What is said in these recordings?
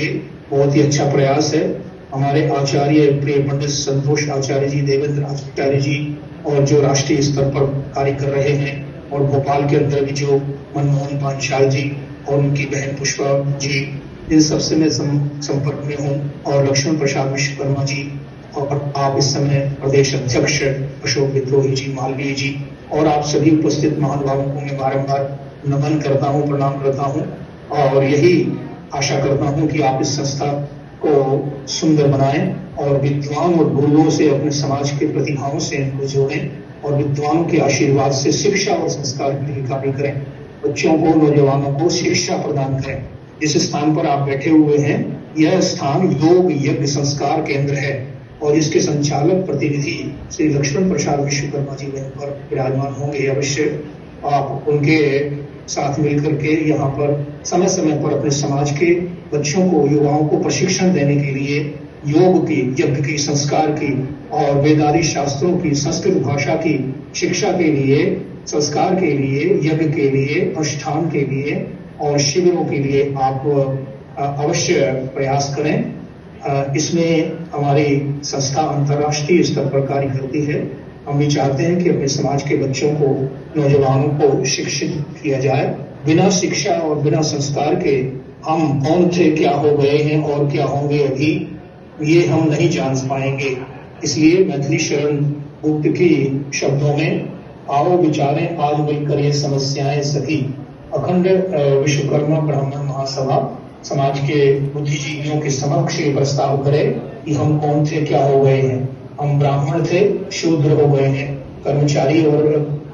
करेंगे। बहुत ही अच्छा प्रयास है। हमारे आचार्य प्रिय पंडित संतोष आचार्य जी, देवेंद्र आचार्य जी, और जो राष्ट्रीय स्तर पर कार्य कर रहे हैं, और भोपाल के अंदर भी जो मनमोहन पांचाल जी और उनकी बहन पुष्पा जी, इन सबसे मैं संपर्क में हूँ, और लक्ष्मण प्रसाद विश्वकर्मा जी, और आप इस समय प्रदेश अध्यक्ष अशोक विद्रोही जी, मालवीय जी, और आप सभी उपस्थित महानुभावों को मैं बारंबार नमन करता हूँ, प्रणाम करता हूँ, और यही आशा करता हूँ कि आप इस संस्था को सुंदर बनाएं और विद्वान और गुरुओं से, अपने समाज के प्रतिभाओं से इनको जोड़ें, और विद्वानों के आशीर्वाद से शिक्षा और संस्कार के लिए कार्य करें। बच्चों को, नौजवानों को शिक्षा प्रदान करें। जिस स्थान पर आप बैठे हुए हैं, यह स्थान योग यज्ञ संस्कार केंद्र है, और इसके संचालक प्रतिनिधि श्री लक्ष्मण प्रसाद विश्वकर्मा जी वहीं पर विराजमान होंगे। अवश्य आप उनके साथ मिलकर के यहाँ पर समय समय पर अपने समाज के बच्चों को, युवाओं को प्रशिक्षण देने के लिए योग की, यज्ञ की, संस्कार की, और वेदादि शास्त्रों की, संस्कृत भाषा की शिक्षा के लिए, संस्कार के लिए, यज्ञ के लिए, अनुष्ठान के लिए और शिविरों के लिए आप अवश्य प्रयास करें। इसमें हमारी संस्था अंतर्राष्ट्रीय स्तर पर कार्य करती है। हम भी चाहते हैं कि अपने समाज के बच्चों को, नौजवानों को शिक्षित किया जाए। बिना शिक्षा और बिना संस्कार के हम कौन थे, क्या हो गए हैं और क्या होंगे अभी, ये हम नहीं जान पाएंगे। इसलिए मैथिली शरण गुप्त की शब्दों में, आओ विचारें आज मिलकर ये समस्याएं सभी। अखंड विश्वकर्मा ब्राह्मण महासभा समाज के बुद्धिजीवियों के समक्ष ये प्रस्ताव करे कि हम कौन थे, क्या हो गए हैं। हम ब्राह्मण थे, शूद्र हो गए हैं, कर्मचारी और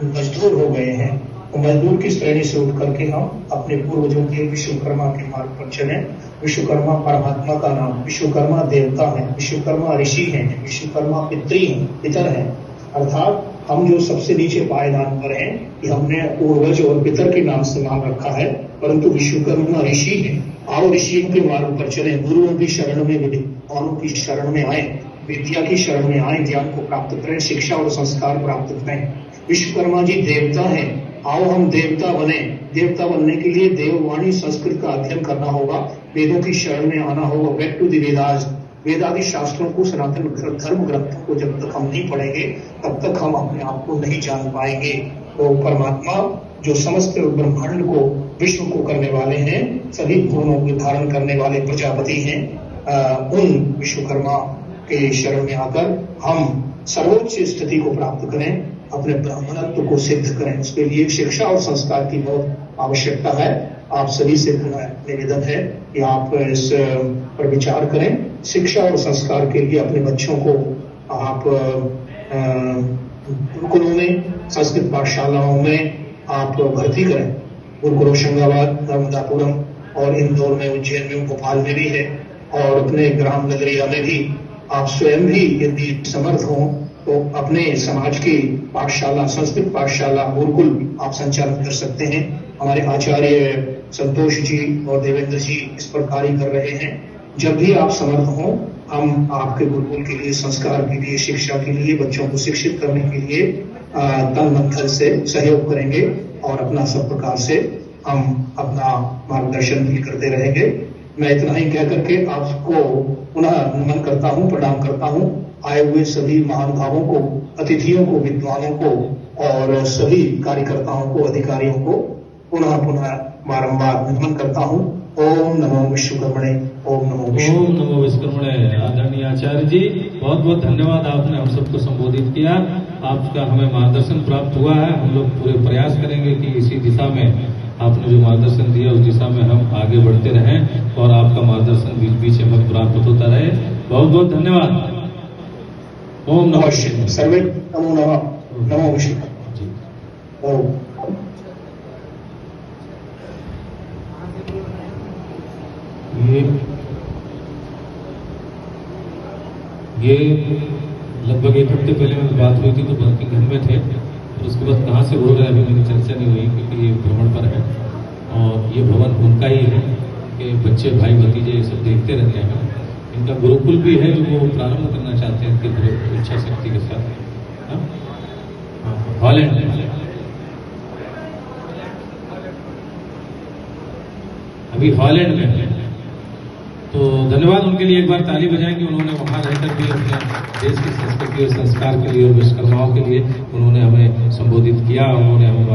मजदूर हो गए हैं। तो मजदूर की श्रेणी से उठ करके हम अपने पूर्वजों के विश्वकर्मा के मार्ग पर चले। विश्वकर्मा परमात्मा का नाम, विश्वकर्मा देवता है, विश्वकर्मा ऋषि हैं, विश्वकर्मा पितर हैं। अर्थात हम जो सबसे नीचे पायदान पर हैं, कि हमने पूर्वज और पितर के नाम से नाम रखा है, परंतु विश्वकर्मा ऋषि हैं। आओ ऋषियों के मार्ग पर चले, गुरुओं की शरण में, विद्वानों की शरण में आए, विद्या की शरण में आए, ज्ञान को प्राप्त करें, शिक्षा और संस्कार प्राप्त करें। विश्वकर्मा जी देवता हैं, आओ हम देवता बने। देवता बनने के लिए देववाणी संस्कृत का अध्ययन करना होगा, वेदों की शरण में आना होगा। बैक टू द वेदास, वेदादि शास्त्रों को, सनातन धर्म ग्रंथों को जब तक हम नहीं पढ़ेंगे, तब तक हम अपने आप को नहीं जान पाएंगे। तो परमात्मा जो समस्त ब्रह्मांड को, विश्व को करने वाले हैं, सभी भुवनों को धारण करने वाले प्रजापति हैं, उन विश्वकर्मा के शरण में आकर हम सर्वोच्च स्थिति को प्राप्त करें, अपने ब्राह्मणत्व को सिद्ध करें। उसके लिए शिक्षा और संस्कार की बहुत आवश्यकता है। आप सभी से निवेदन है कि आप इस पर विचार करें। शिक्षा और संस्कार के लिए अपने बच्चों को आप गुरुकुलों में, संस्कृत पाठशालाओं में आप भर्ती करें। गुरुकुल होशंगाबाद, नर्मदापुरम और इंदौर में, उज्जैन में, भोपाल में भी है, और अपने ग्राम नगरिया में भी आप स्वयं भी यदि समर्थ हों तो अपने समाज की पाठशाला, संस्कृत पाठशाला, गुरुकुल आप संचालित कर सकते हैं। हमारे आचार्य संतोष जी और देवेंद्र जी इस पर कार्य कर रहे हैं। जब भी आप समर्थ हों, हम आपके गुरुकुल के लिए, संस्कार के लिए, शिक्षा के लिए, बच्चों को शिक्षित करने के लिए तन मन धन से सहयोग करेंगे, और अपना सब प्रकार से हम अपना मार्गदर्शन भी करते रहेंगे। मैं इतना ही कह करके आपको पुनः नमन करता हूँ, प्रणाम करता हूँ। आए हुए सभी महानुभावों को, अतिथियों को, विद्वानों को और सभी कार्यकर्ताओं को, अधिकारियों को पुनः बारंबार नमन करता हूँ। ओम नमो विश्वकर्मणे, ओम नमो विश्वकर्मणे। आदरणीय आचार्य जी, बहुत बहुत धन्यवाद, आपने हम सबको संबोधित किया। आपका हमें मार्गदर्शन प्राप्त हुआ है। हम लोग पूरे प्रयास करेंगे कि इसी दिशा में आपने जो मार्गदर्शन दिया, उस दिशा में हम आगे बढ़ते रहें, और आपका मार्गदर्शन बीच बीच हमें प्राप्त होता रहे। बहुत बहुत धन्यवाद। ओम नमः शिवाय। सर्वे नमो नमः, नमो विष्णु। ओम। ये लगभग एक हफ्ते पहले मेरी बात हुई थी, तो बर्किंघम में थे, और उसके बाद कहाँ से बोल रहे हैं अभी मेरी चर्चा नहीं हुई, क्योंकि ये भ्रमण पर है, और ये भवन उनका ही है कि बच्चे, भाई भतीजे ये सब देखते रहते हैं। इनका गुरुकुल भी है जो वो प्रारंभ करना चाहते हैं इनकी इच्छा शक्ति के साथ, हॉलैंड में। अभी हॉलैंड में है, तो धन्यवाद उनके लिए, एक बार ताली बजाएंगे। उन्होंने वहां रहकर भी अपने देश की संस्कृति और संस्कार के लिए और विश्वकर्माओं के लिए उन्होंने हमें संबोधित किया, उन्होंने हमें